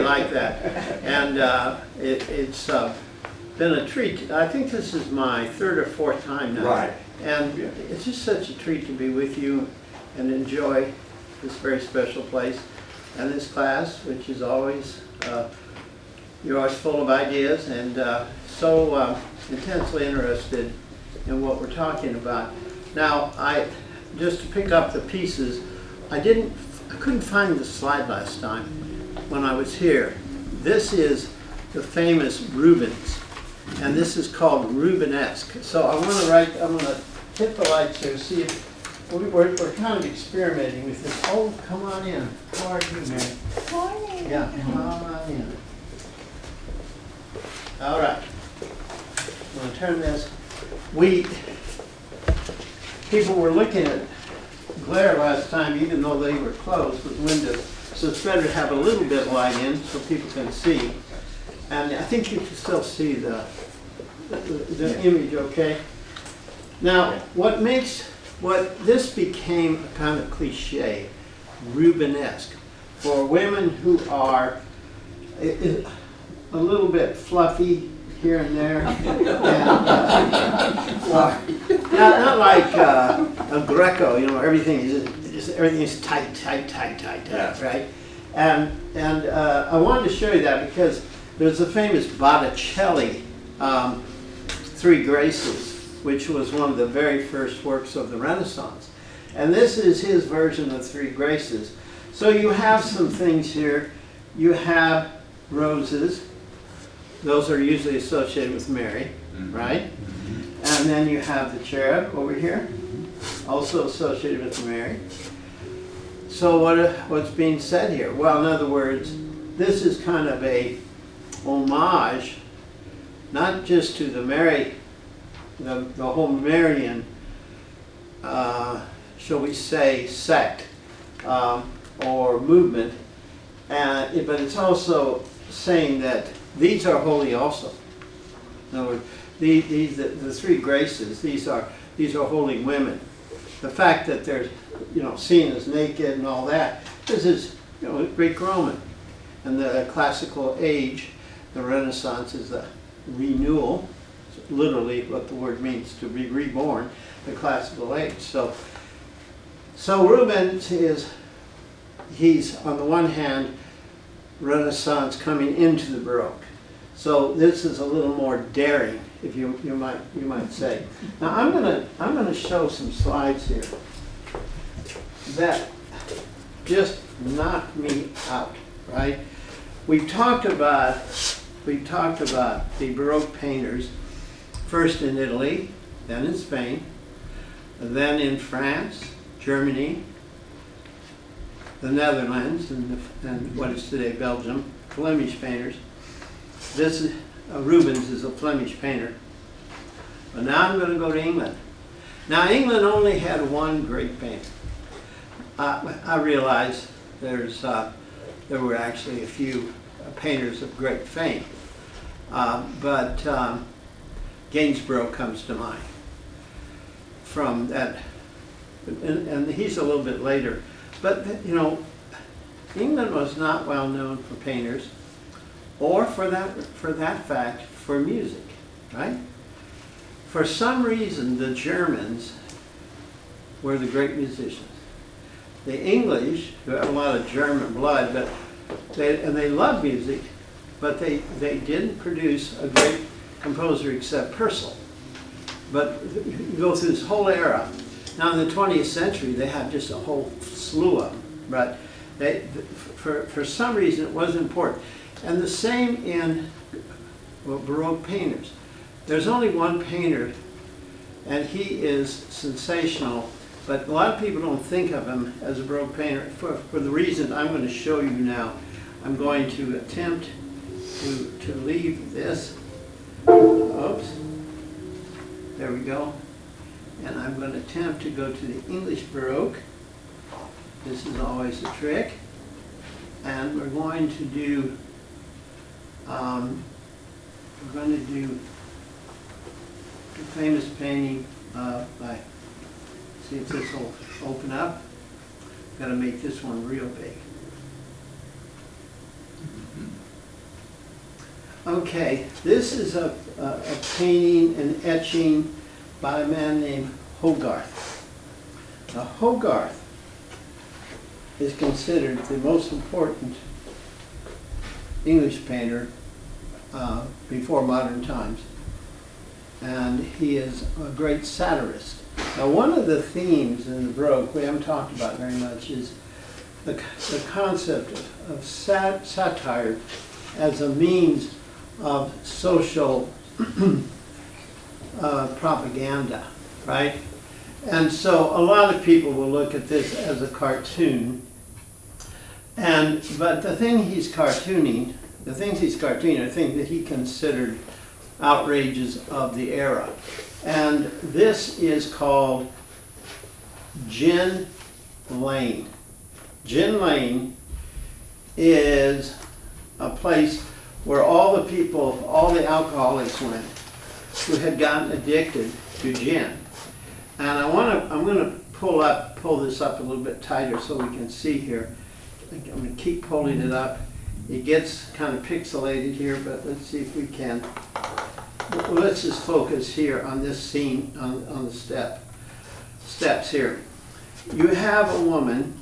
like that. And it's been a treat. I think this is my third or fourth time now. Right. And it's just such a treat to be with you and enjoy this very special place and this class, which is always, you're always full of ideas and so intensely interested in what we're talking about. Now, just to pick up the pieces, I couldn't find the slide last time when I was here. This is the famous Rubens, and this is called Rubenesque. So I'm going to hit the lights here, see if we're kind of experimenting with this. Oh, come on in. How are you, Mary? Morning. Yeah, come on in. All right. I'm going to turn this. People were looking at glare last time, even though they were closed with windows. So it's better to have a little bit of light in so people can see. And I think you can still see the image okay. Now, what this became a kind of cliche, Rubenesque, for women who are a little bit fluffy here and there. And, not like a Greco, everything is tight, Yes. right? And I wanted to show you that because there's a famous Botticelli, Three Graces, which was one of the very first works of the Renaissance. And this is his version of Three Graces. So you have some things here. You have roses. Those are usually associated with Mary, right? And then you have the cherub over here, also associated with Mary. So what's being said here? Well, in other words, this is kind of a homage, not just to the Mary, the whole Marian, shall we say, sect or movement, but it's also saying that these are holy also. In other words, the three graces, these are holy women. The fact that they're seen as naked and all that, this is Greek Roman. And the classical age, the Renaissance, is the renewal, literally what the word means, to be reborn, the classical age. So Rubens he's on the one hand Renaissance coming into the Baroque. So this is a little more daring, if you might say. Now I'm gonna show some slides here that just knocked me out, right? We've talked about the Baroque painters, first in Italy, then in Spain, then in France, Germany, the Netherlands, and what is today Belgium, Flemish painters. This is, Rubens is a Flemish painter. But now I'm going to go to England. Now England only had one great painter. I realize there were actually a few painters of great fame, but Gainsborough comes to mind from that, and he's a little bit later. But England was not well known for painters, or for that fact, for music, right? For some reason, the Germans were the great musicians. The English, who have a lot of German blood, but they loved music, but they didn't produce a great composer except Purcell. But you go through this whole era. Now in the 20th century, they had just a whole slew of them, but for some reason it wasn't important. And the same in Baroque painters. There's only one painter, and he is sensational, but a lot of people don't think of him as a Baroque painter for the reason I'm going to show you now. I'm going to attempt to leave this. Oops. There we go. And I'm going to attempt to go to the English Baroque. This is always a trick. And we're going to do the famous painting by, see if this will open up. Got to make this one real big. Okay, this is a painting and etching by a man named Hogarth. Now, Hogarth is considered the most important English painter before modern times. And he is a great satirist. Now, one of the themes in the Baroque we haven't talked about very much is the concept of satire as a means of social propaganda, right? And so a lot of people will look at this as a cartoon. But the things he's cartooning are things that he considered outrages of the era. And this is called Gin Lane. Gin Lane is a place where all the people, all the alcoholics went who had gotten addicted to gin. And I'm going to pull this up a little bit tighter so we can see here. I'm going to keep pulling it up. It gets kind of pixelated here, but let's see if we can. Let's just focus here on this scene, on the steps here. You have a woman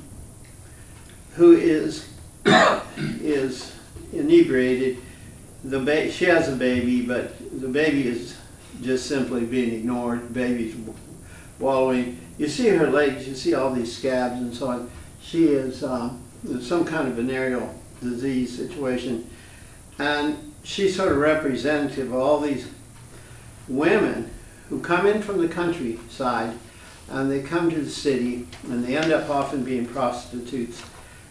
who is inebriated. She has a baby, but the baby is just simply being ignored. The baby's wallowing. You see her legs, you see all these scabs and so on. She is some kind of venereal disease situation. And she's sort of representative of all these women who come in from the countryside and they come to the city and they end up often being prostitutes,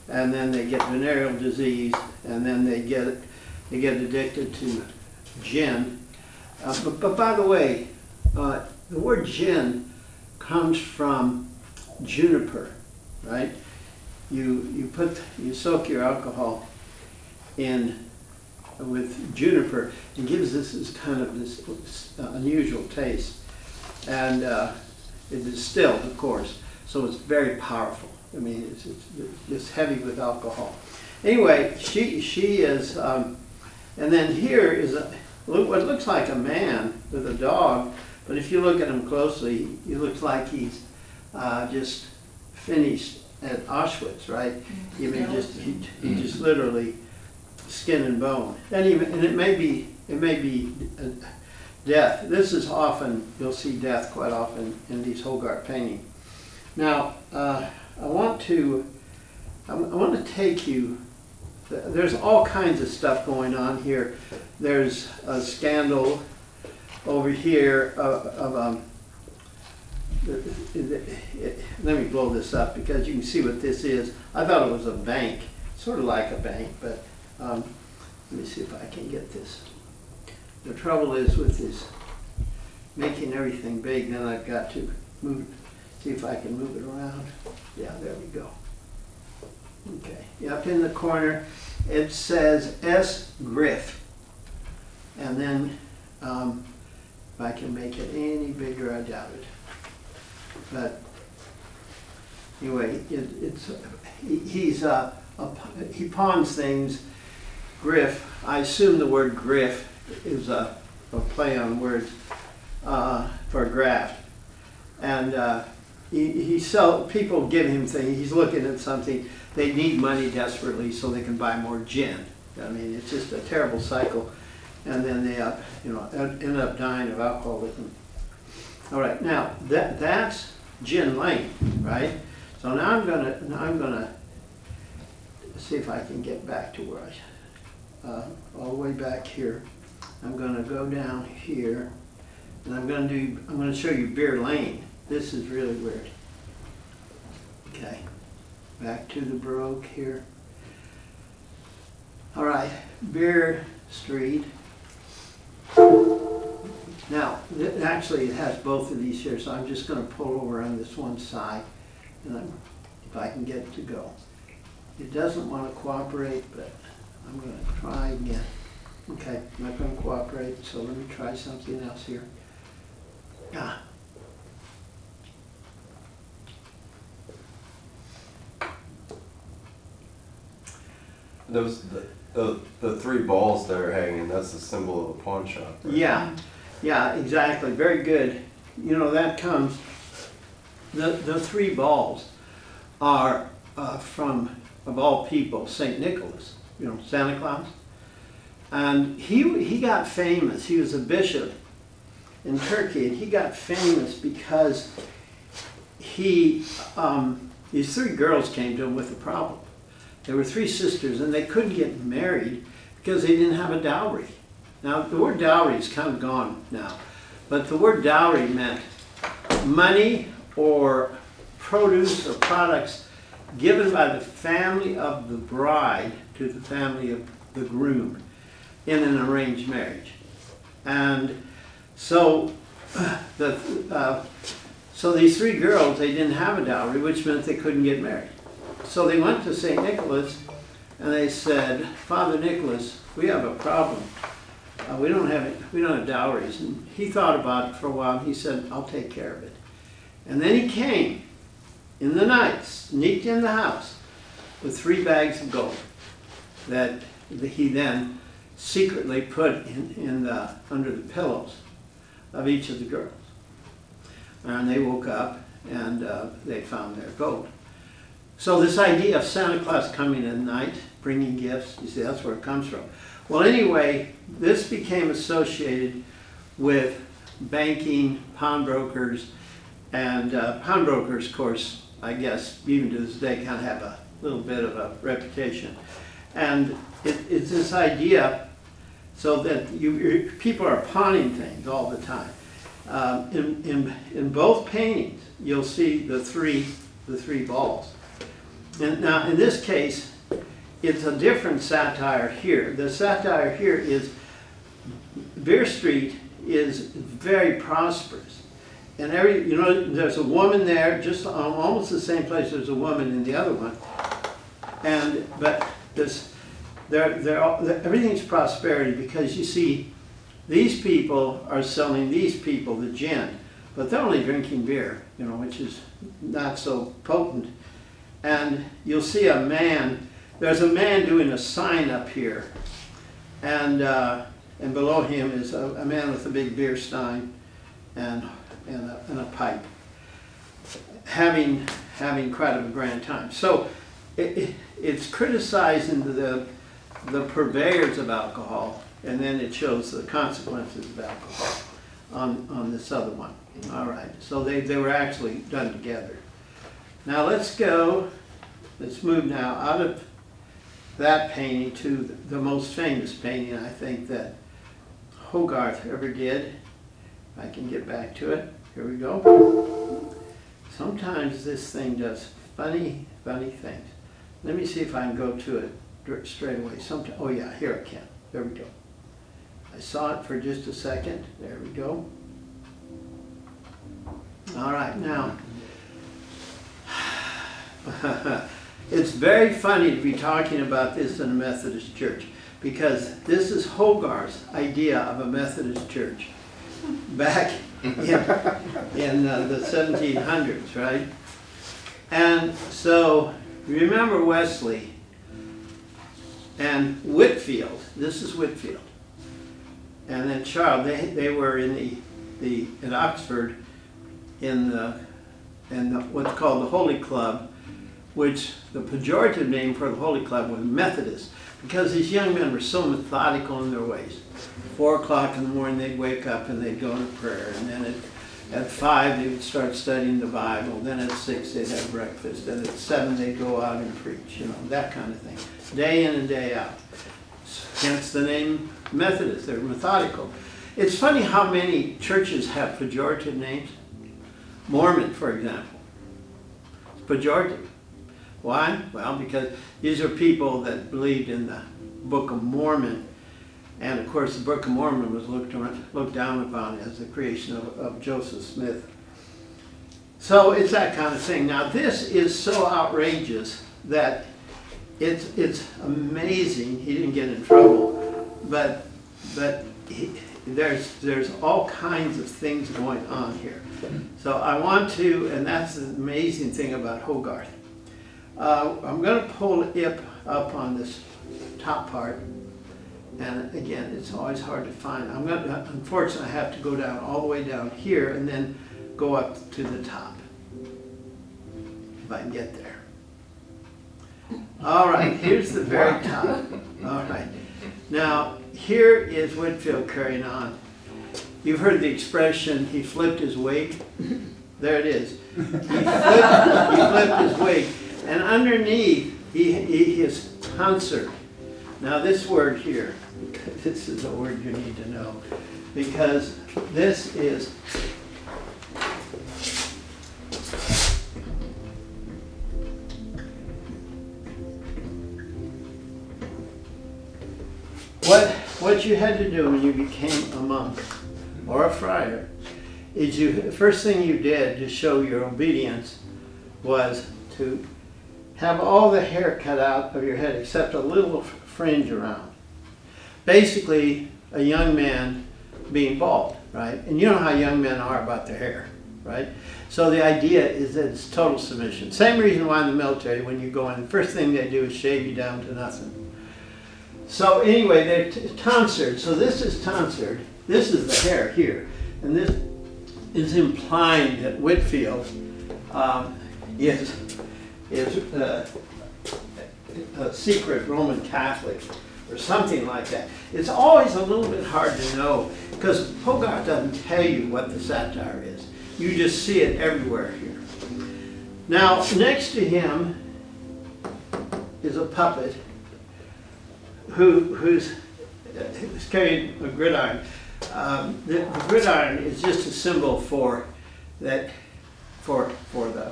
and then they get venereal disease, and then they get addicted to gin. But by the way, the word gin comes from juniper, right? You soak your alcohol in with juniper. It gives this kind of this unusual taste, and it is distilled, of course, so it's very powerful. I mean, it's just heavy with alcohol. Anyway, she is, and then here is what looks like a man with a dog, but if you look at him closely, he looks like he's just finished at Auschwitz, right? I mean, he just literally skin and bone, and it may be death. This is often, you'll see death quite often in these Hogarth paintings. Now, I want to take you. There's all kinds of stuff going on here. There's a scandal over here let me blow this up because you can see what this is. I thought it was a bank, sort of like a bank, but let me see if I can get this. The trouble is with this making everything big, then I've got to see if I can move it around. Yeah, there we go. Okay, up in the corner it says S. Griff, and then if I can make it any bigger, I doubt it. But anyway, he pawns things. Griff. I assume the word griff is a play on words for graft, and people give him things. He's looking at something. They need money desperately so they can buy more gin. I mean, it's just a terrible cycle, and then they end up dying of alcoholism. All right, now that's Gin Lane, right? So now I'm gonna see if I can get back to where all the way back here. I'm gonna go down here, and I'm gonna show you Beer Lane. This is really weird. Okay, back to the Baroque here. All right, Beer Street. Now, actually, it has both of these here, so I'm just going to pull over on this one side, and if I can get it to go. It doesn't want to cooperate, but I'm going to try again. Okay, not going to cooperate, so let me try something else here. The three balls that are hanging, that's the symbol of a pawn shop, right? Yeah, exactly. Very good. You know, that comes, the three balls are from, of all people, St. Nicholas, you know, Santa Claus. And he got famous. He was a bishop in Turkey, and he got famous because these three girls came to him with a problem. There were three sisters, and they couldn't get married because they didn't have a dowry. Now, the word dowry is kind of gone now, but the word dowry meant money or produce or products given by the family of the bride to the family of the groom in an arranged marriage. And so so these three girls, they didn't have a dowry, which meant they couldn't get married. So they went to St. Nicholas and they said, Father Nicholas, we have a problem. We don't have dowries. And he thought about it for a while. And he said, I'll take care of it. And then he came in the night, sneaked in the house with 3 bags of gold that he then secretly put under the pillows of each of the girls. And they woke up and they found their gold. So this idea of Santa Claus coming at night, bringing gifts, you see, that's where it comes from. Well, anyway, this became associated with banking, pawnbrokers, and pawnbrokers, of course, I guess, even to this day, kind of have a little bit of a reputation. And it's this idea so that people are pawning things all the time. In both paintings, you'll see the three balls. And now, in this case, it's a different satire here. The satire here is Beer Street is very prosperous. And there's a woman there, just almost the same place there's a woman in the other one. But everything's prosperity because you see, these people are selling these people the gin, but they're only drinking beer, which is not so potent. And you'll see a man. There's a man doing a sign up here, and below him is a man with a big beer stein and a pipe, having quite a grand time. So it's criticizing the purveyors of alcohol, and then it shows the consequences of alcohol on this other one. All right, so they were actually done together. Now let's move now out of that painting to the most famous painting I think that Hogarth ever did. I can get back to it. Here we go. Sometimes this thing does funny things. Let me see if I can go to it straight away. Oh yeah, here I can. There we go. I saw it for just a second. There we go. All right, now. It's very funny to be talking about this in a Methodist church because this is Hogarth's idea of a Methodist church back in the 1700s, right? And so remember Wesley and Whitefield. This is Whitefield, and then Charles. They were in Oxford in what's called the Holy Club, which the pejorative name for the Holy Club was Methodist, because these young men were so methodical in their ways. 4 o'clock in the morning they'd wake up and they'd go to prayer, and then at 5 they would start studying the Bible, then at 6 they'd have breakfast, and at 7 they'd go out and preach, that kind of thing. Day in and day out. Hence the name Methodist, they're methodical. It's funny how many churches have pejorative names. Mormon, for example, it's pejorative. Why? Well, because these are people that believed in the Book of Mormon, and of course the Book of Mormon was looked down upon as the creation of Joseph Smith. So it's that kind of thing. Now this is so outrageous that it's amazing he didn't get in trouble, but there's all kinds of things going on here. So I want to, and that's the amazing thing about Hogarth. I'm going to pull it up on this top part. And again, it's always hard to find. Unfortunately, I have to go down all the way down here and then go up to the top, if I can get there. All right, here's the very top. All right. Now, here is Whitefield carrying on. You've heard the expression, he flipped his wig. There it is. He flipped his wig. And underneath, he is tonsured. Now this word here, this is a word you need to know, because this is what you had to do when you became a monk or a friar is the first thing you did to show your obedience was to have all the hair cut out of your head except a little fringe around. Basically, a young man being bald, right? And you know how young men are about their hair, right? So the idea is that it's total submission. Same reason why in the military, when you go in, the first thing they do is shave you down to nothing. So anyway, they're tonsured. So this is tonsured. This is the hair here. And this is implying that Whitefield is a secret Roman Catholic or something like that. It's always a little bit hard to know because Hogarth doesn't tell you what the satire is. You just see it everywhere here. Now, next to him is a puppet who's carrying a gridiron. The gridiron is just a symbol for the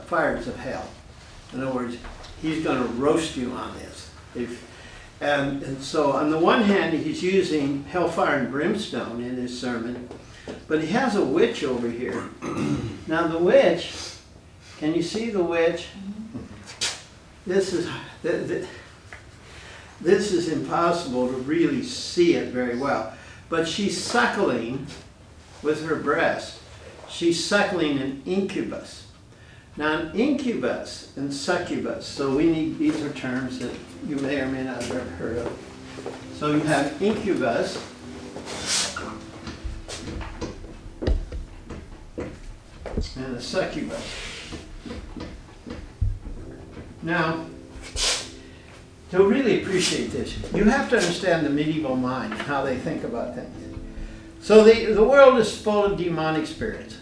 fires of hell. In other words, he's going to roast you on this. And so on the one hand, he's using hellfire and brimstone in his sermon, but he has a witch over here. Now the witch, can you see the witch? This is impossible to really see it very well. But she's suckling with her breast. She's suckling an incubus. Now an incubus and succubus, so these are terms that you may or may not have ever heard of. So you have incubus, and a succubus. Now, to really appreciate this, you have to understand the medieval mind, how they think about things. So the world is full of demonic spirits.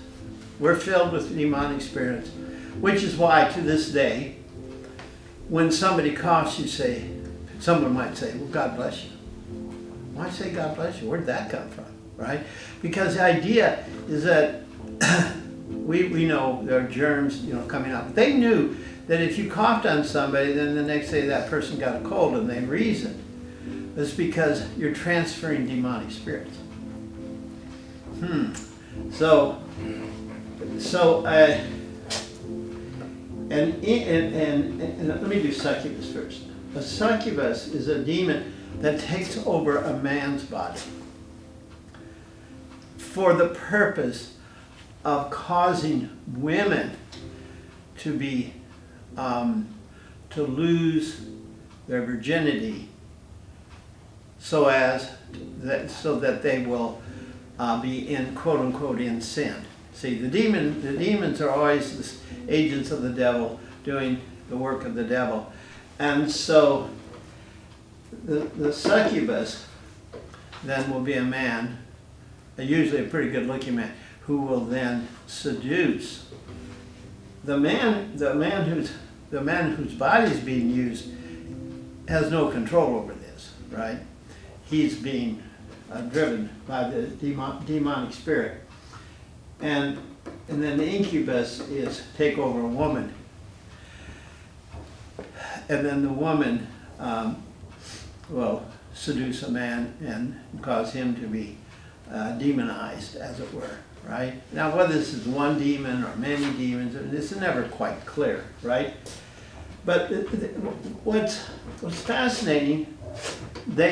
We're filled with demonic spirits, which is why to this day, when somebody coughs, someone might say, well, God bless you. Why say God bless you? Where'd that come from, right? Because the idea is that we know there are germs, coming out. They knew that if you coughed on somebody, then the next day that person got a cold, and they reasoned. It's because you're transferring demonic spirits. So let me do succubus first. A succubus is a demon that takes over a man's body for the purpose of causing women to be to lose their virginity, so that they will be in quote unquote in sin. See, the demons are always the agents of the devil doing the work of the devil, and so the succubus then will be a man, usually a pretty good-looking man, who will then seduce the man whose body is being used. Has no control over this, right? He's being driven by the demonic spirit, and then the incubus is take over a woman, and then the woman will seduce a man and cause him to be demonized, as it were. Right? Now, whether this is one demon or many demons, this is never quite clear, right? But what's fascinating, a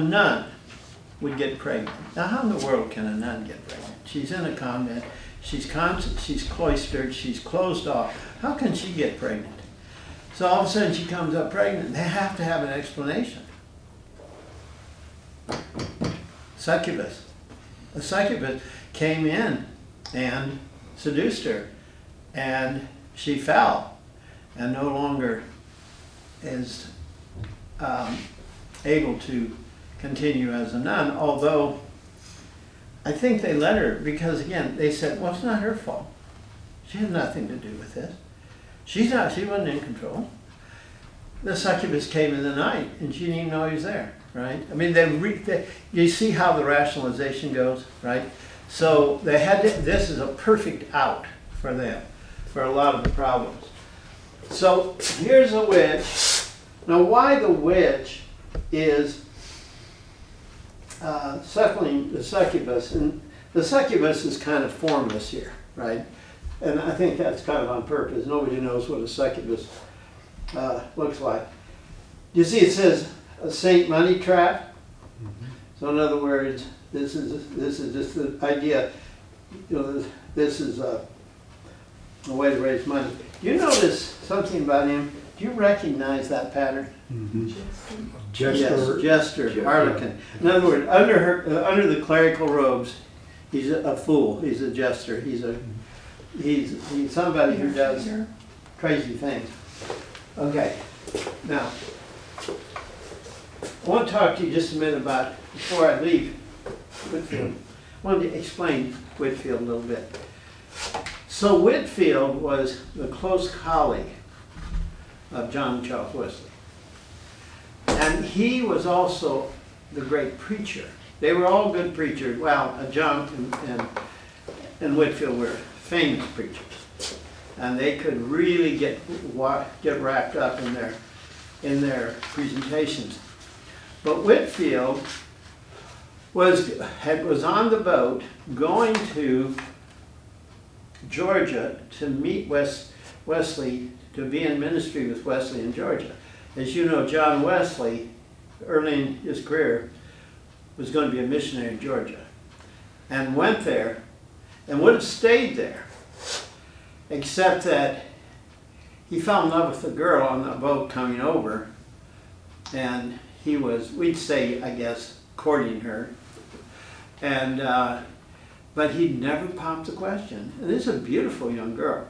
nun would get pregnant. Now, how in the world can a nun get pregnant? She's in a convent, she's cloistered, she's closed off. how can she get pregnant? So all of a sudden she comes up pregnant. They have to have an explanation. Succubus. A succubus came in and seduced her, and she fell and no longer is able to continue as a nun, although I think they let her because, again, they said, well, it's not her fault. She had nothing to do with this. She wasn't in control. The succubus came in the night and she didn't even know he was there, right? I mean, you see how the rationalization goes, right? So they had this is a perfect out for them, for a lot of the problems. So here's a witch. Now why the witch is suckling the succubus, and the succubus is kind of formless here, right? And I think that's kind of on purpose. Nobody knows what a succubus looks like. You see, it says a saint money trap. Mm-hmm. So in other words, this is just the idea. You know, this is a way to raise money. You notice something about him? Do you recognize that pattern? Mm-hmm. Jester. Yes, jester, harlequin. In other words, under the clerical robes, he's a fool. He's a jester. He's somebody who does crazy things. Okay, now I want to talk to you just a minute about, before I leave Whitefield, I wanted to explain Whitefield a little bit. So Whitefield was the close colleague of John and Charles Wesley. And he was also the great preacher. They were all good preachers. Well, Adjunct and Whitefield were famous preachers. And they could really get wrapped up in their presentations. But Whitefield was on the boat going to Georgia to meet Wesley, to be in ministry with Wesley in Georgia. As you know, John Wesley, early in his career, was going to be a missionary in Georgia, and went there and would have stayed there, except that he fell in love with a girl on the boat coming over, and he was, we'd say, I guess, courting her, and but he never popped the question. And this is a beautiful young girl.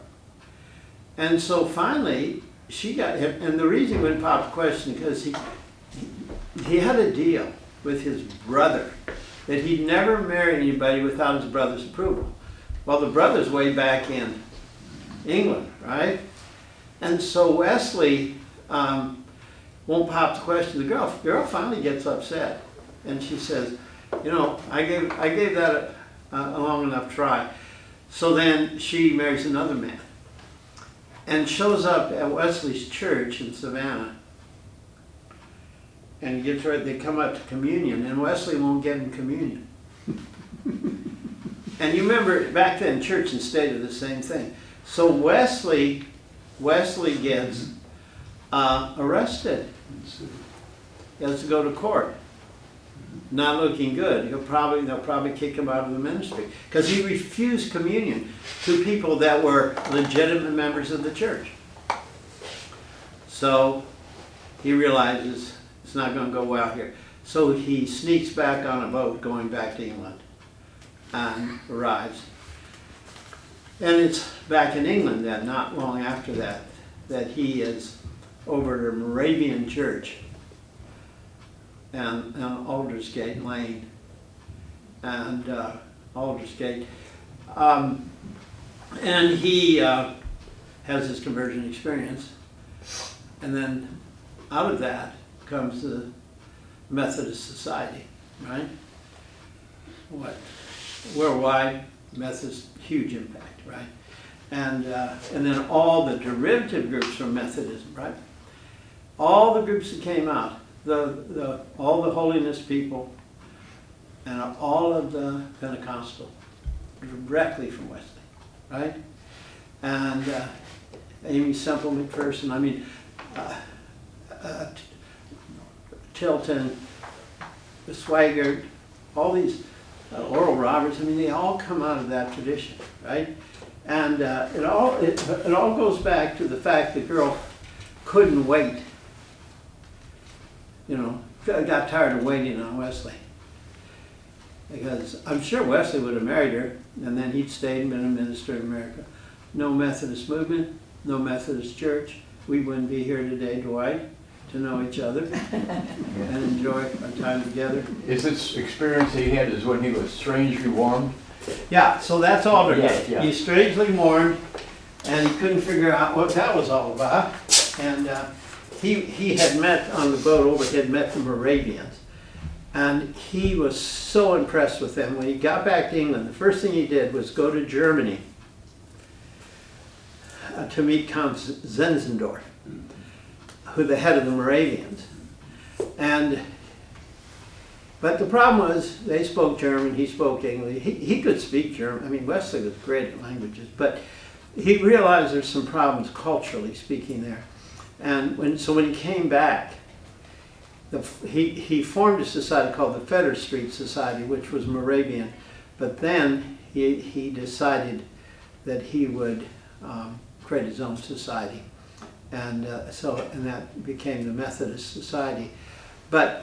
And so finally, she got him, and the reason he wouldn't pop the question because he had a deal with his brother that he'd never marry anybody without his brother's approval. Well, the brother's way back in England, right? And so Wesley won't pop the question. The girl finally gets upset, and she says, you know, I gave that a long enough try. So then she marries another man and shows up at Wesley's church in Savannah, and gets ready. They come up to communion, and Wesley won't give him communion. And you remember back then, church and state are the same thing. So Wesley gets arrested. He has to go to court. Not looking good. They'll probably kick him out of the ministry because he refused communion to people that were legitimate members of the church. So he realizes it's not going to go well here. So he sneaks back on a boat going back to England and arrives. And it's back in England then, not long after that he is over at a Moravian church and Aldersgate Lane and Aldersgate. And he has his conversion experience. And then out of that comes the Methodist Society, right? What? Worldwide Methodist, huge impact, right? And then all the derivative groups from Methodism, right? All the groups that came out, all the holiness people, and all of the Pentecostal, directly from Wesley, right? And Amy Semple McPherson, I mean, Tilton, Swaggart, all these, Oral Roberts, I mean, they all come out of that tradition, right? And it all goes back to the fact the girl couldn't wait. You know, got tired of waiting on Wesley. Because I'm sure Wesley would have married her, and then he'd stayed and been a minister in America. No Methodist movement, no Methodist church. We wouldn't be here today, Dwight, to know each other and enjoy our time together. Is this experience he had is when he was strangely warmed? Yeah, so that's Aldergate. Yeah. He's strangely mourned, and he couldn't figure out what that was all about. And he had met on the boat over, he had met the Moravians. And he was so impressed with them. When he got back to England, the first thing he did was go to Germany to meet Count Zinzendorf, who the head of the Moravians. But the problem was they spoke German, he spoke English. He could speak German. I mean, Wesley was great at languages, but he realized there's some problems culturally speaking there. And when he came back, he formed a society called the Fetter Street Society, which was Moravian. But then he decided that he would create his own society. And that became the Methodist Society. But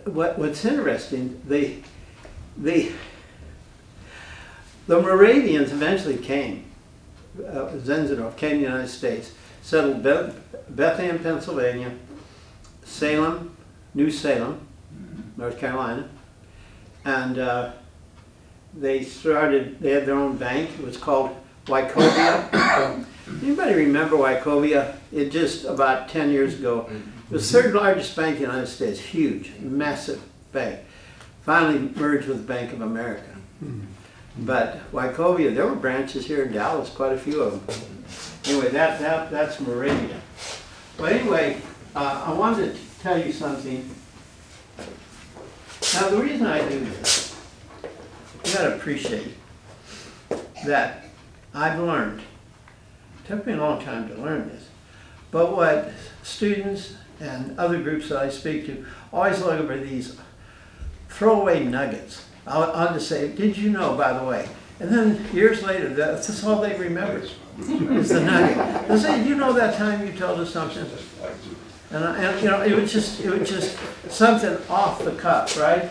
what's interesting, the Moravians eventually came. Zinzendorf came to the United States, settled Bethlehem, Pennsylvania, Salem, New Salem, North Carolina, and they had their own bank. It was called Wachovia. Anybody remember Wachovia? It just about 10 years ago. It was the third largest bank in the United States, huge, massive bank. Finally merged with Bank of America. But Wachovia, there were branches here in Dallas, quite a few of them. Anyway, that's Moravia. But anyway, I wanted to tell you something. Now, the reason I do this, you got to appreciate that I've learned. It took me a long time to learn this. But what students and other groups that I speak to always look for these throwaway nuggets. I'll just say, did you know, by the way? And then years later, that's all they remember is the nugget. They'll say, you know that time you told us something? And you know, it was just something off the cuff, right?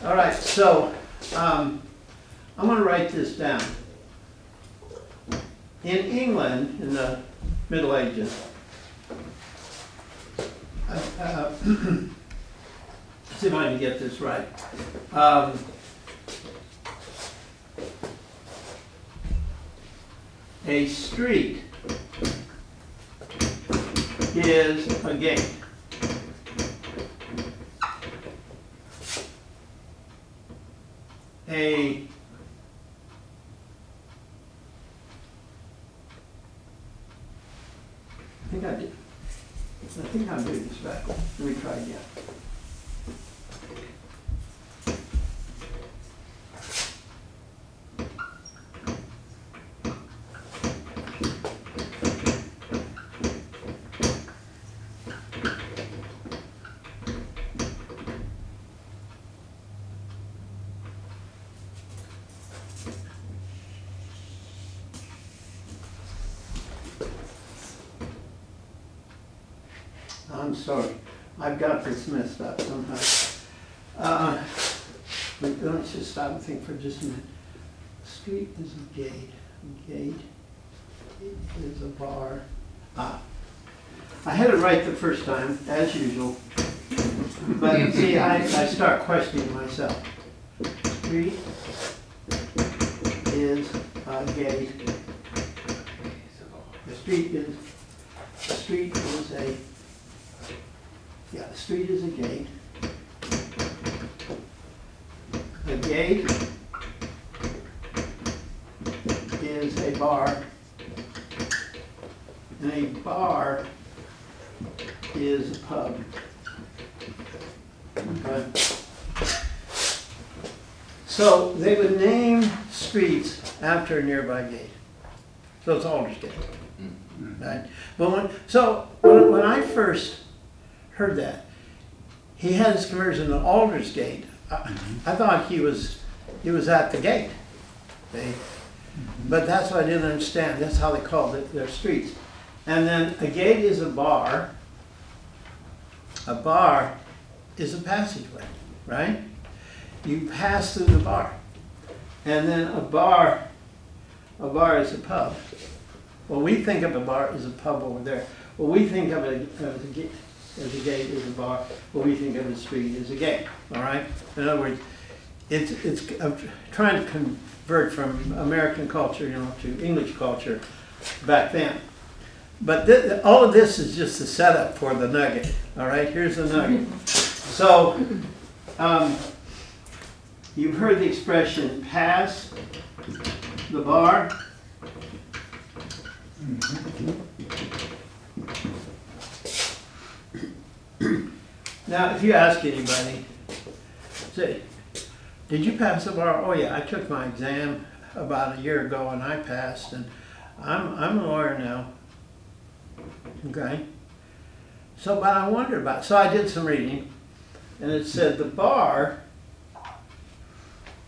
All right, so I'm going to write this down. In England, in the Middle Ages, see if I can get this right. A street is a gate. I think I'm doing this backwards. Let me try again. I'm sorry, I've got this messed up somehow. Let's just stop and think for just a minute. Street is a gate. Gate is a bar. I had it right the first time, as usual. But see, I start questioning myself. Street is a gate. The street is a gate. The gate is a bar. And a bar is a pub. Okay. So they would name streets after a nearby gate. So it's Aldersgate. Right? So when I first heard that, he had his conversion to Aldersgate. I thought he was at the gate. But that's what I didn't understand. That's how they called it, their streets. And then a gate is a bar. A bar is a passageway, right? You pass through the bar. And then a bar is a pub. Well, we think of a bar as a pub over there. Well, we think of it as a gate is a bar. Well, we think of the street as a gate, all right? In other words, I'm trying to convert from American culture, to English culture back then. But all of this is just the setup for the nugget, all right? Here's the nugget. So, you've heard the expression pass the bar. Now, if you ask anybody, say, did you pass the bar? Oh yeah, I took my exam about a year ago and I passed, and I'm a lawyer now. Okay? So, but I wondered about, so I did some reading, and it said the bar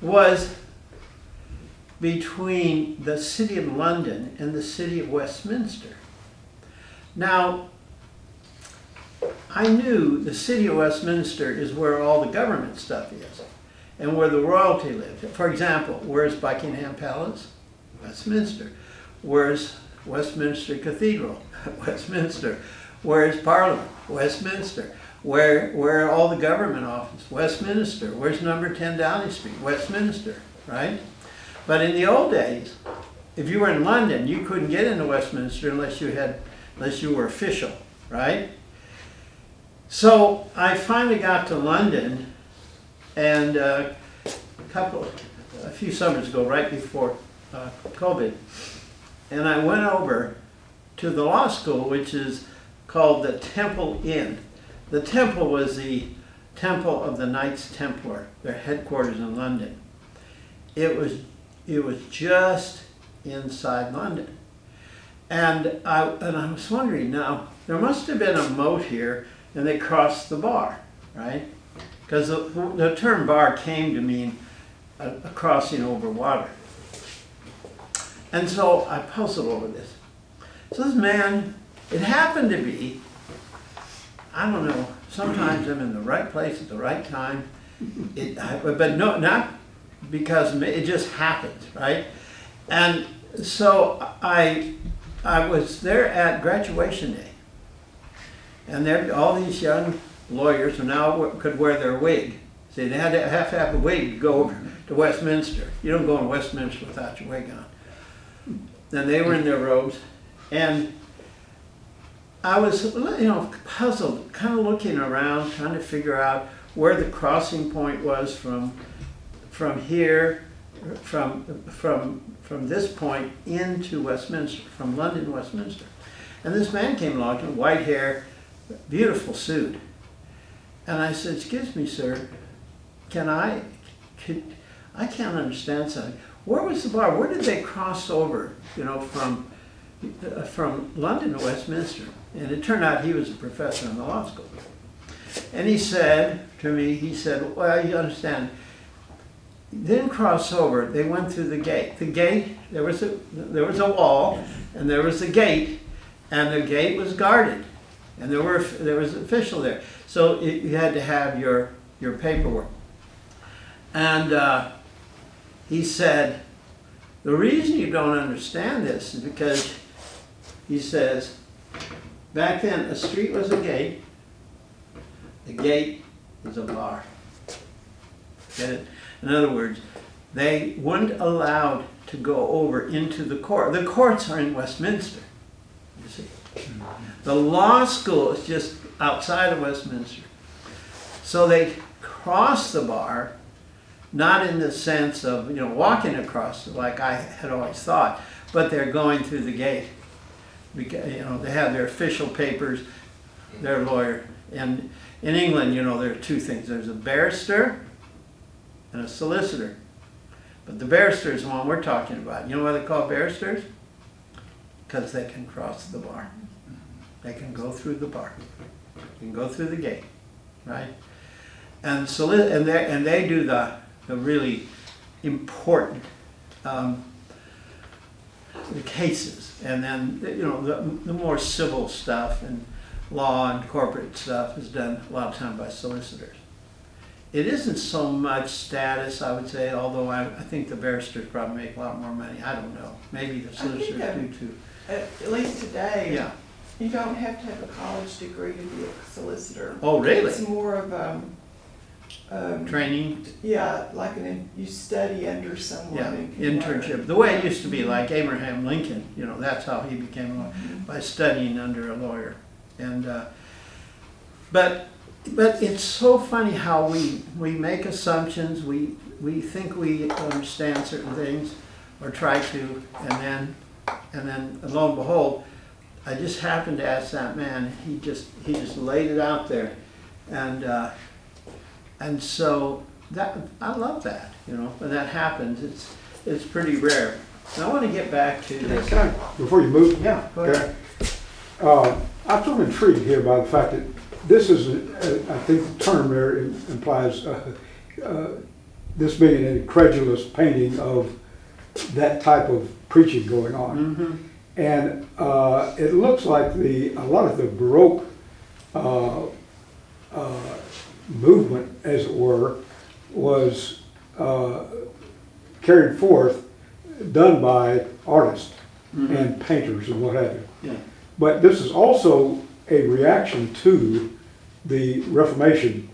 was between the city of London and the city of Westminster. Now, I knew the city of Westminster is where all the government stuff is and where the royalty lived. For example, where's Buckingham Palace? Westminster. Where's Westminster Cathedral? Westminster. Where's Parliament? Westminster. Where are all the government offices? Westminster. Where's number 10 Downing Street? Westminster, right? But in the old days, if you were in London, you couldn't get into Westminster unless you were official, right? So I finally got to London, and a few summers ago, right before COVID, and I went over to the law school, which is called the Temple Inn. The Temple was the Temple of the Knights Templar, their headquarters in London. It was just inside London. And I was wondering, now, there must have been a moat here, and they crossed the bar, right? Because the term bar came to mean a crossing over water. And so I puzzled over this. So this man, it happened to be, I don't know, sometimes I'm in the right place at the right time, but no, not because it just happens, right? And so I was there at graduation day, and there all these young lawyers who now could wear their wig. See, they had to have a wig to go over to Westminster. You don't go in Westminster without your wig on. And they were in their robes, and I was, puzzled, kind of looking around, trying to figure out where the crossing point was from here, from this point into Westminster, from London to Westminster. And this man came along, white hair, beautiful suit. And I said, "Excuse me, sir, I can't understand something. Where was the bar? Where did they cross over, from London to Westminster?" And it turned out he was a professor in the law school. And he said to me, "Well, you understand, they didn't cross over, they went through the gate. The gate, there was a wall, and there was a gate, and the gate was guarded. And there was an official there. So you had to have your paperwork." And he said, "The reason you don't understand this is because," he says, "back then a street was a gate, the gate was a bar." Get it? In other words, they weren't allowed to go over into the court. The courts are in Westminster, you see. The law school is just outside of Westminster. So they cross the bar, not in the sense of, walking across it like I had always thought, but they're going through the gate. Because, they have their official papers, their lawyer. And in England, there are two things. There's a barrister and a solicitor. But the barrister is the one we're talking about. You know why they're called barristers? Because they can cross the bar. They can go through the bar. They can go through the gate, right? And they do the really important the cases, and then, you know, the more civil stuff and law and corporate stuff is done a lot of time by solicitors. It isn't so much status, I would say, although I think the barristers probably make a lot more money. I don't know. Maybe the solicitors do too. At least today, Yeah. you don't have to have a college degree to be a solicitor. Oh, really? It's more of Training? yeah, like you study under someone. Yeah, and can internship. learn. The way it used to be, like Abraham Lincoln, you know, that's how he became a lawyer, by studying under a lawyer. And but it's so funny how we make assumptions. We think we understand certain things, or try to, and then lo and behold, I just happened to ask that man. He just laid it out there, and so that I love that. You know, when that happens, it's pretty rare. And I want to get back to this. Can I, before you move? Yeah, go ahead. I'm sort of intrigued here by the fact that this is, I think the term there implies this being an incredulous painting of that type of preaching going on. Mm-hmm. And it looks like a lot of the Baroque movement, as it were, was carried forth, done by artists and painters and what have you. Yeah. But this is also a reaction to the Reformation.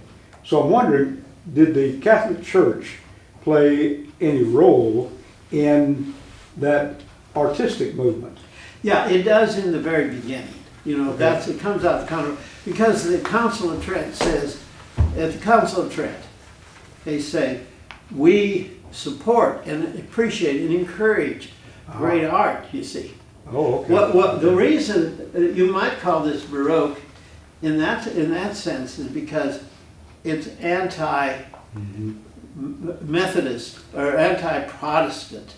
So I'm wondering, did the Catholic Church play any role in that artistic movement? Yeah, it does in the very beginning. You know, it comes out because the Council of Trent says, at the Council of Trent, they say, we support and appreciate and encourage great art, you see. Oh, okay. What the reason you might call this Baroque in that sense is because it's anti-Methodist or anti-Protestant,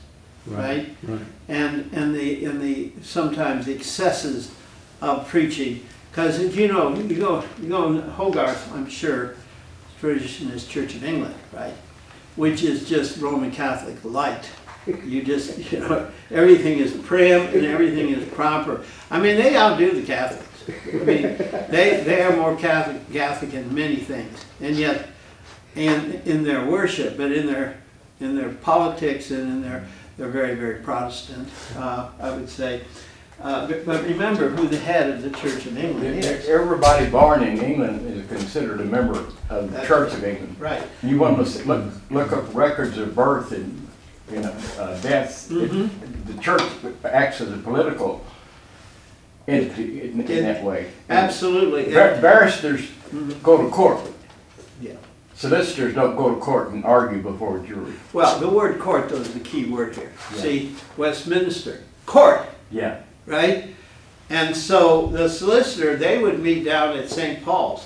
right? Right. And the sometimes the excesses of preaching, because if you go in Hogarth, I'm sure tradition is Church of England, right, which is just Roman Catholic light. You know, everything is prim and everything is proper. I mean, they outdo the Catholics. I mean, they are more Catholic in many things, and yet, in their worship, but in their politics and they're very, very Protestant, I would say. But remember who the head of the Church of England is. Everybody born in England is considered a member of the Church of England. Right. You want to look up records of birth and deaths. The church acts as a political entity in that way. Absolutely. Barristers go to court. Yeah. Solicitors don't go to court and argue before a jury. Well, the word court, though, is the key word here. Yeah. See, Westminster, court, Yeah. right? And so the solicitor, they would meet down at St. Paul's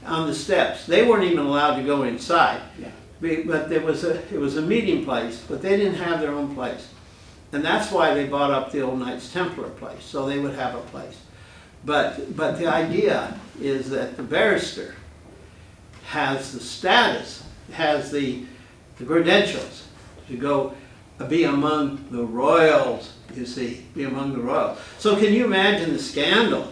on the steps. They weren't even allowed to go inside. Yeah. But it was a meeting place, but they didn't have their own place. And that's why they bought up the old Knights Templar place, so they would have a place. But the idea is that the barrister has the status, has the credentials to go be among the royals, you see, be among the royals. So can you imagine the scandal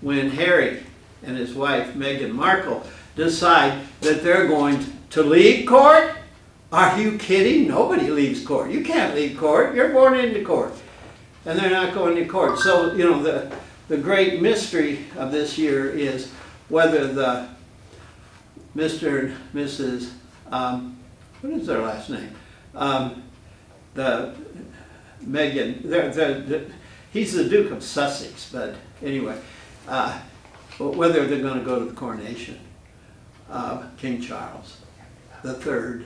when Harry and his wife, Meghan Markle, decide that they're going to leave court? Are you kidding? Nobody leaves court. You can't leave court. You're born into court. And they're not going to court. So, you know, the great mystery of this year is whether the Mr. and Mrs., what is their last name? The Meghan, he's the Duke of Sussex, but anyway, whether they're going to go to the coronation of King Charles III.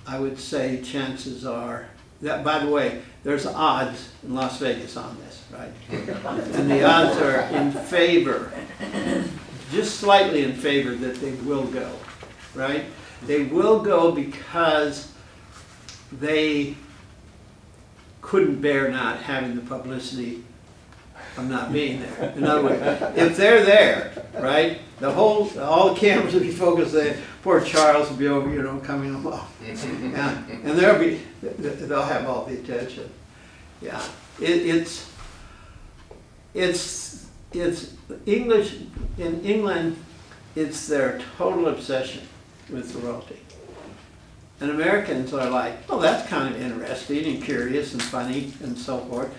I would say chances are that, by the way, there's odds in Las Vegas on this, right? And the odds are in favor, just slightly in favor, that they will go, right? They will go because they couldn't bear not having the publicity of not being there. In other words, if they're there, right, all the cameras will be focused there. Poor Charles will be over, you know, coming along, and they'll have all the attention. Yeah, it's English, in England, it's their total obsession with the royalty. And Americans are like, oh, that's kind of interesting and curious and funny and so forth.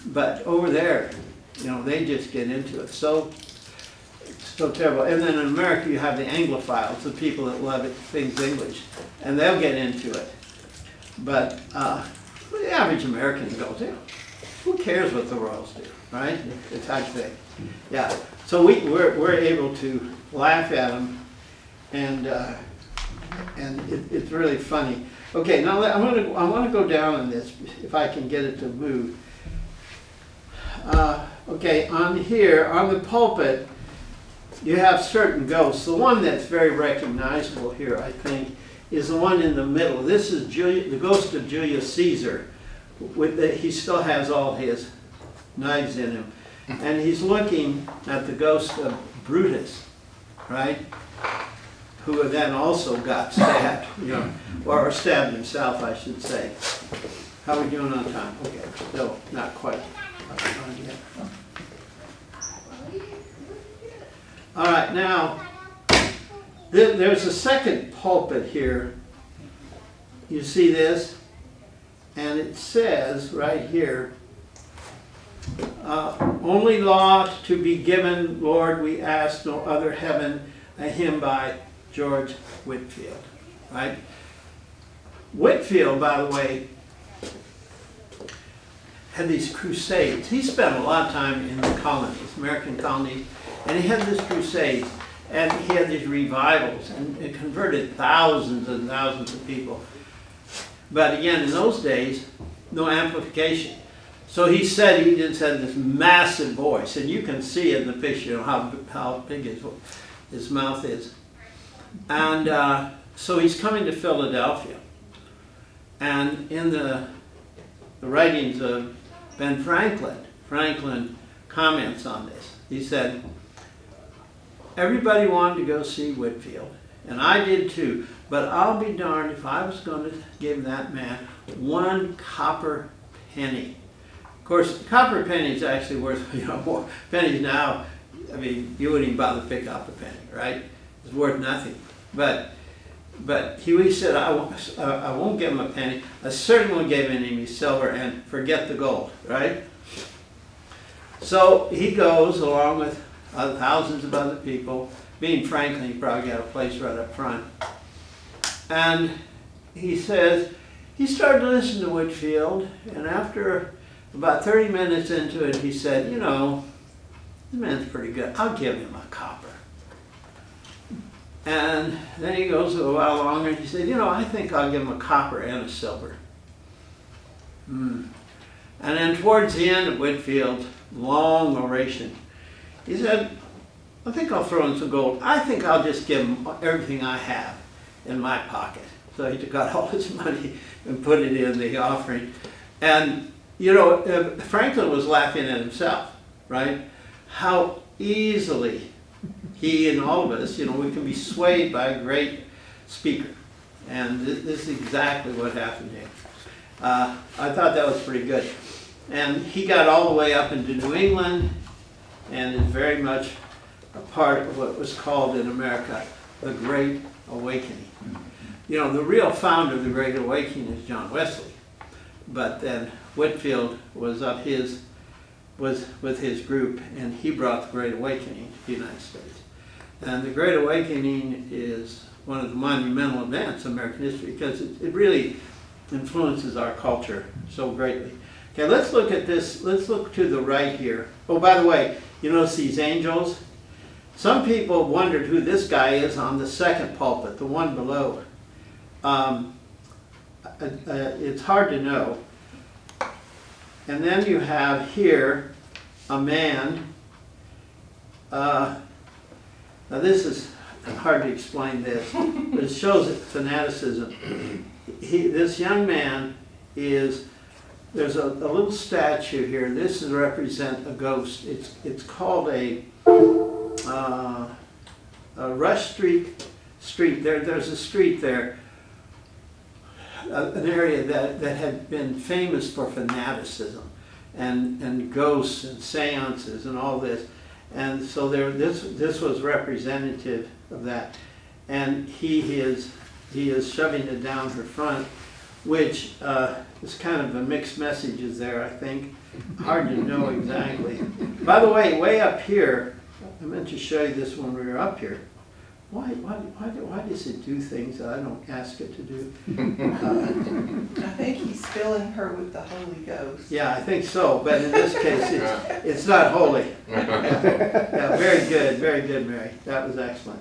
But over there, you know, they just get into it so terrible. And then in America, you have the Anglophiles, the people that love things English, and they'll get into it. But the average American goes, yeah, who cares what the royals do, right? The type thing. Yeah. So we're able to laugh at them, and it's really funny. Okay, now I want to go down on this if I can get it to move. Okay, on here on the pulpit, you have certain ghosts. The one that's very recognizable here, I think, is the one in the middle. This is the ghost of Julius Caesar. He still has all his knives in him. And he's looking at the ghost of Brutus, right? Who then also got stabbed, you know, or stabbed himself, I should say. How are we doing on time? Okay, still not quite on yet. All right, now, there's a second pulpit here. You see this? And it says right here, only law to be given, Lord, we ask no other heaven, a hymn by George Whitefield, right? Whitefield, by the way, had these crusades. He spent a lot of time in the colonies, American colonies, and he had this crusades, and he had these revivals, and it converted thousands and thousands of people. But again, in those days, no amplification. So he said he just had this massive voice, and you can see in the picture, you know, how big his mouth is. And so he's coming to Philadelphia. And in the writings of Ben Franklin comments on this. He said, everybody wanted to go see Whitefield, and I did too, but I'll be darned if I was going to give that man 1 copper penny. Of course, the copper penny is actually worth, you know, more pennies now. I mean, you wouldn't even bother to pick up a penny, right? It's worth nothing. But he said, I won't give him a penny. I certainly won't give him any silver, and forget the gold, right? So he goes along with thousands of other people. Being Franklin, he probably got a place right up front. And he says, he started to listen to Whitefield, and after about 30 minutes into it, he said, you know, this man's pretty good. I'll give him a copper. And then he goes a while longer, and he said, you know, I think I'll give him a copper and a silver. And then towards the end of Whitefield's long oration, he said, I think I'll throw in some gold. I think I'll just give him everything I have in my pocket. So he took out all his money and put it in the offering. And, you know, Franklin was laughing at himself, right? How easily he and all of us, you know, we can be swayed by a great speaker. And this is exactly what happened here. I thought that was pretty good. And he got all the way up into New England and is very much a part of what was called in America the Great Awakening. You know, the real founder of the Great Awakening is John Wesley. But then Whitefield was with his group, and he brought the Great Awakening to the United States. And the Great Awakening is one of the monumental events in American history because it really influences our culture so greatly. Okay, let's look at this. Let's look to the right here. Oh, by the way, you notice these angels? Some people wondered who this guy is on the second pulpit, the one below. It's hard to know. And then you have here a man. Now this is hard to explain this, but it shows fanaticism. This young man is, there's a little statue here. This is represent a ghost. It's called a Rush Street. There's a street there. an area that had been famous for fanaticism and ghosts and seances and all this. And so this was representative of that. And he is shoving it down her front, which is kind of a mixed messages there, I think. Hard to know exactly. By the way up here, I meant to show you this when we were up here. Why does it do things that I don't ask it to do? I think he's filling her with the Holy Ghost. Yeah, I think so, but in this case, it's not holy. Yeah, very good, Mary. That was excellent.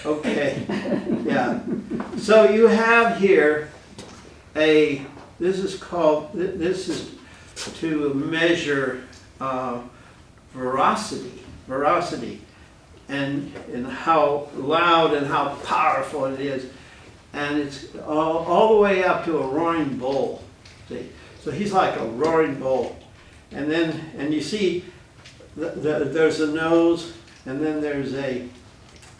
Okay, yeah. So you have here this is to measure veracity, and how loud and how powerful it is. And it's all the way up to a roaring bull. See? So he's like a roaring bull. And you see there's a nose, and then there's a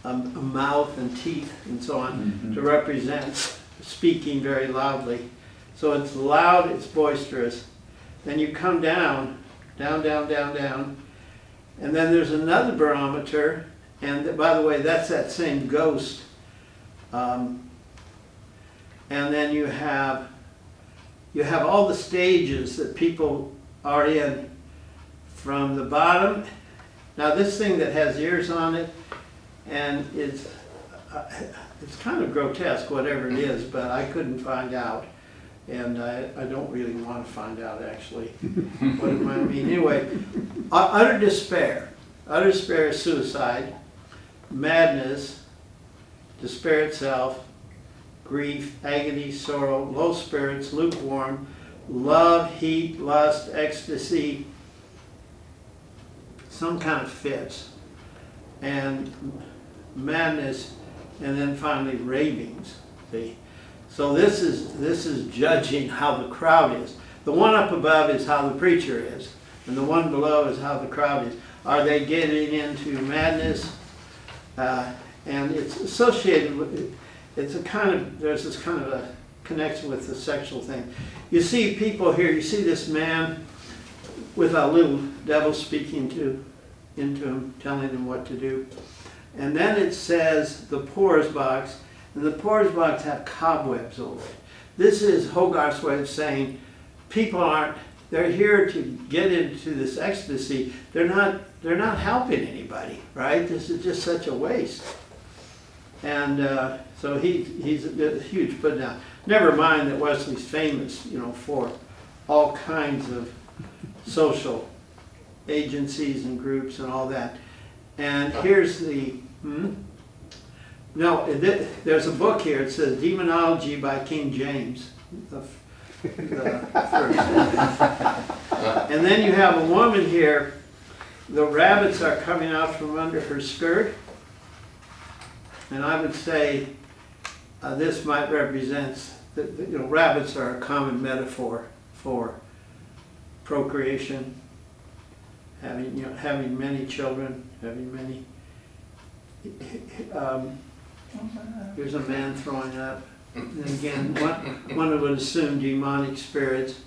mouth and teeth and so on to represent speaking very loudly. So it's loud, it's boisterous. Then you come down, and then there's another barometer, and by the way, that's that same ghost. And then you have all the stages that people are in from the bottom. Now this thing that has ears on it, and it's kind of grotesque, whatever it is, but I couldn't find out. And I don't really want to find out, actually, what it might mean. Anyway, utter despair. Utter despair is suicide, madness, despair itself, grief, agony, sorrow, low spirits, lukewarm, love, heat, lust, ecstasy, some kind of fits, and madness, and then finally ravings. See? So this is judging how the crowd is. The one up above is how the preacher is, and the one below is how the crowd is. Are they getting into madness? And it's associated with, there's this kind of a connection with the sexual thing. You see people here, you see this man with a little devil speaking into him, telling him what to do. And then it says the pores box, and the pores box have cobwebs over it. This is Hogarth's way of saying people they're here to get into this ecstasy. They're not helping anybody, right? This is just such a waste. And so he's a huge put down. Never mind that Wesley's famous, for all kinds of social agencies and groups and all that. And here's there's a book here. It says Demonology by King James, the first. And then you have a woman here. The rabbits are coming out from under her skirt. And I would say this might represent that rabbits are a common metaphor for procreation, having many children, having many. Here's a man throwing up. And again, one would assume demonic spirits.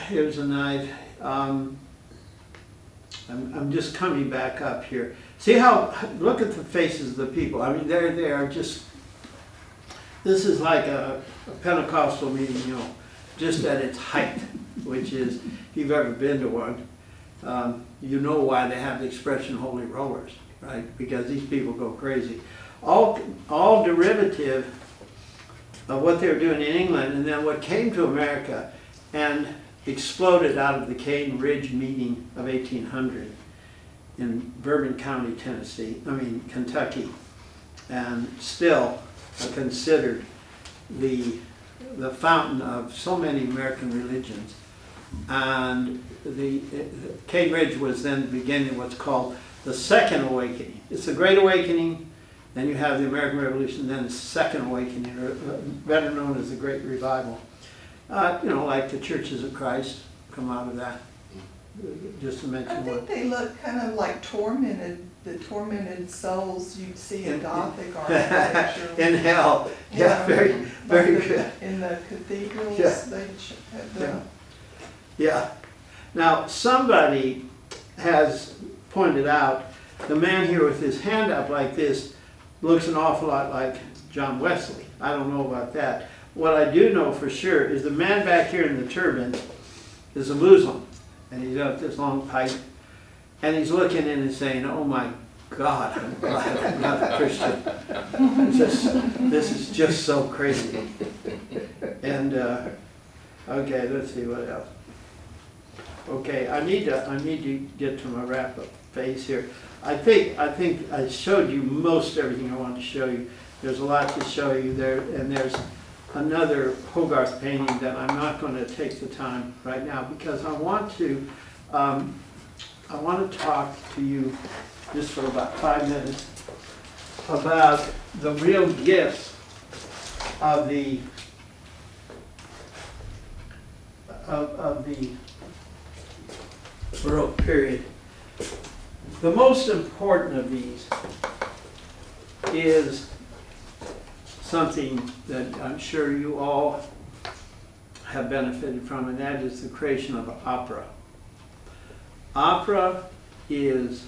Here's a knife. I'm just coming back up here. See look at the faces of the people. I mean, they are just, this is like a Pentecostal meeting, just at its height, which is, if you've ever been to one, you know why they have the expression holy rollers, right? Because these people go crazy. All derivative of what they were doing in England, and then what came to America and exploded out of the Cane Ridge meeting of 1800 in Bourbon County, Kentucky, and still considered the fountain of so many American religions. And the Cane Ridge was then beginning what's called the Second Awakening. It's the Great Awakening, then you have the American Revolution, then the Second Awakening, or better known as the Great Revival. Like the Churches of Christ come out of that just to I mention think one. they look kind of like tormented, the tormented souls you'd see in In- Gothic architecture. In hell, You yeah, know, very, like very the- good. In the cathedrals, Yeah. they have the. Yeah. Yeah. Now, somebody has pointed out, the man here with his hand up like this looks an awful lot like John Wesley. I don't know about that. What I do know for sure is the man back here in the turban is a Muslim, and he's got this long pipe, and he's looking in and saying, "Oh my God, I'm glad I'm not a Christian. This is just so crazy." And okay, let's see what else. Okay, I need to get to my wrap-up phase here. I think I showed you most everything I wanted to show you. There's a lot to show you there, and there's another Hogarth painting that I'm not going to take the time right now because I want to talk to you just for about 5 minutes about the real gifts of the Baroque period. The most important of these is something that I'm sure you all have benefited from, and that is the creation of opera. Opera is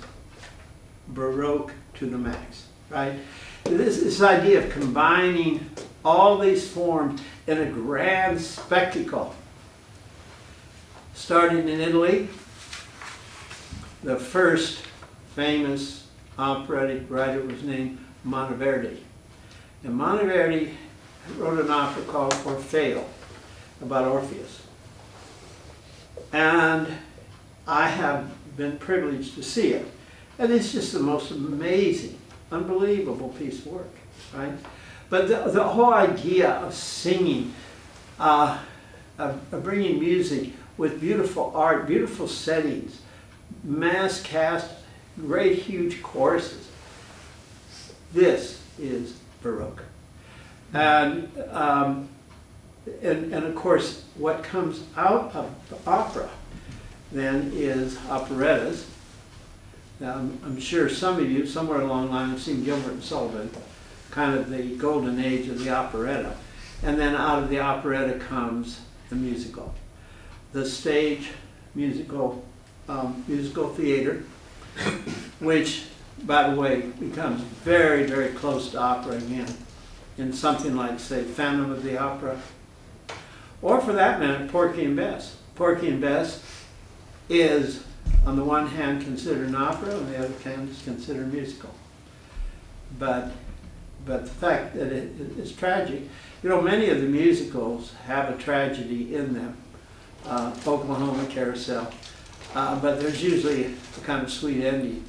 Baroque to the max, right? This idea of combining all these forms in a grand spectacle. Starting in Italy, the first famous operatic writer was named Monteverdi. And Monteverdi wrote an opera called Orfeo, about Orpheus. And I have been privileged to see it. And it's just the most amazing, unbelievable piece of work, right? But the whole idea of singing, of bringing music with beautiful art, beautiful settings, mass cast, great huge choruses. This is Baroque. And of course, what comes out of the opera then is operettas. I'm sure some of you, somewhere along the line, have seen Gilbert and Sullivan, kind of the golden age of the operetta. And then out of the operetta comes the musical. The stage musical theater, which, by the way, becomes very, very close to opera again, in something like, say, Phantom of the Opera, or for that matter, Porgy and Bess. Porgy and Bess is, on the one hand, considered an opera, on the other hand, is considered a musical. But the fact that it is tragic, you know, many of the musicals have a tragedy in them. Oklahoma, Carousel, but there's usually a kind of sweet ending.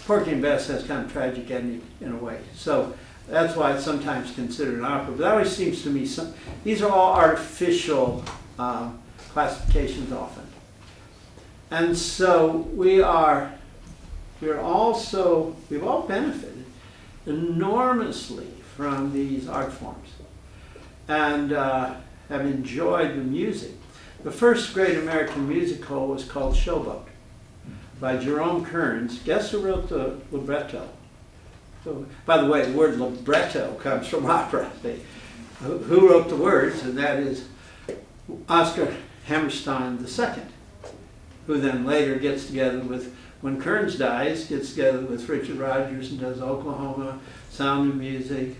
Porgy and Bess has kind of tragic ending in a way. So that's why it's sometimes considered an opera. But that always seems to me, these are all artificial classifications often. And so we've all benefited enormously from these art forms and have enjoyed the music. The first great American musical was called Showboat by Jerome Kearns. Guess who wrote the libretto? So, by the way, the word libretto comes from opera. Who wrote the words? And that is Oscar Hammerstein II, who then later gets together with, when Kearns dies, gets together with Richard Rodgers and does Oklahoma, Sound of Music,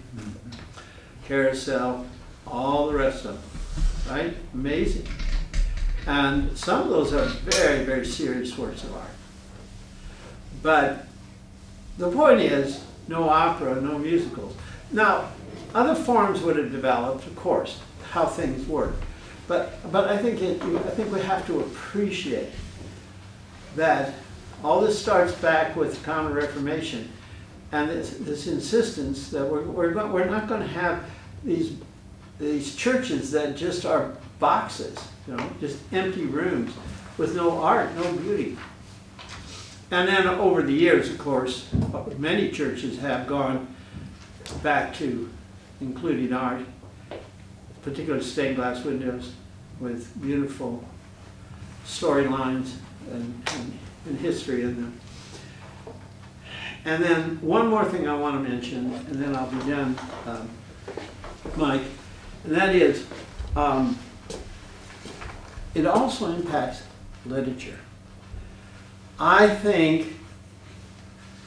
Carousel, all the rest of them, right? Amazing. And some of those are very, very serious works of art. But the point is, no opera, no musicals. Now, other forms would have developed, of course, how things work. But I think we have to appreciate that all this starts back with the Common Reformation, and this insistence that we're not going to have these churches that just are boxes, you know, just empty rooms with no art, no beauty. And then over the years, of course, many churches have gone back to including art, particularly stained glass windows with beautiful storylines and history in them. And then one more thing I want to mention, and then I'll be done, Mike, and that is, it also impacts literature. I think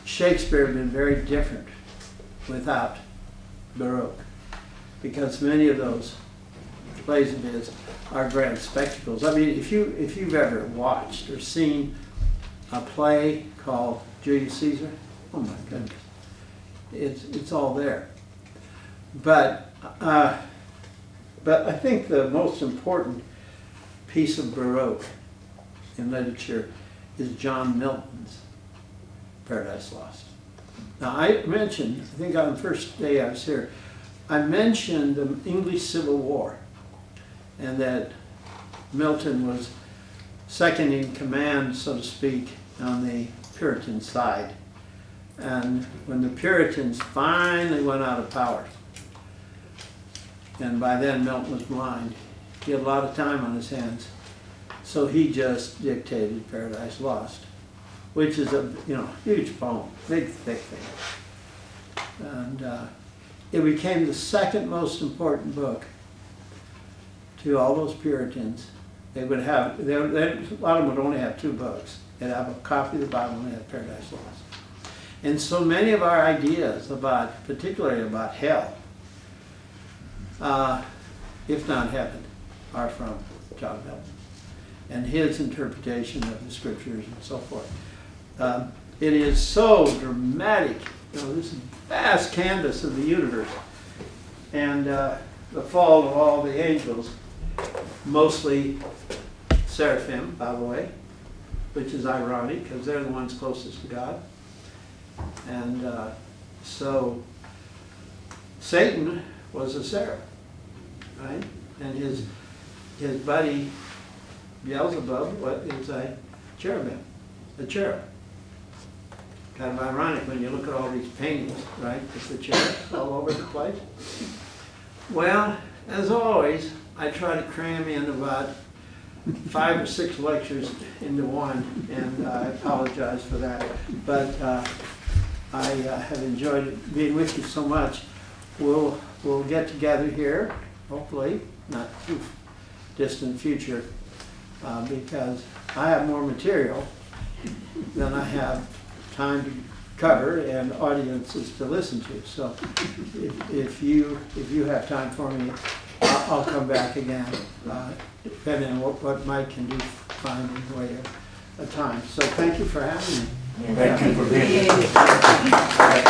Shakespeare had been very different without Baroque, because many of those plays of his are grand spectacles. I mean, if you've ever watched or seen a play called Julius Caesar, oh my goodness, it's all there. But I think the most important piece of Baroque in literature is John Milton's Paradise Lost. Now I mentioned, I think on the first day I was here, I mentioned the English Civil War, and that Milton was second in command, so to speak, on the Puritan side. And when the Puritans finally went out of power, and by then Milton was blind, he had a lot of time on his hands, so he just dictated Paradise Lost, which is a huge poem, big thick thing. And it became the second most important book to all those Puritans. They would have, a lot of them would only have 2 books. They'd have a copy of the Bible and they had Paradise Lost. And so many of our ideas about, particularly about hell, if not heaven, are from John Milton and his interpretation of the scriptures and so forth. It is so dramatic, this vast canvas of the universe, and the fall of all the angels, mostly seraphim, by the way, which is ironic because they're the ones closest to God. And so Satan was a seraph, right? And his buddy Beelzebub is a cherubim, a cherub. Kind of ironic when you look at all these paintings, right? It's the cherubs all over the place. Well, as always, I try to cram in about 5 or 6 lectures into one, and I apologize for that. But I have enjoyed being with you so much. We'll get together here, hopefully, not too distant future, because I have more material than I have time to cover and audiences to listen to. So if you have time for me, I'll come back again, depending on what Mike can do, find in the way of time. So thank you for having me. Thank you for being here.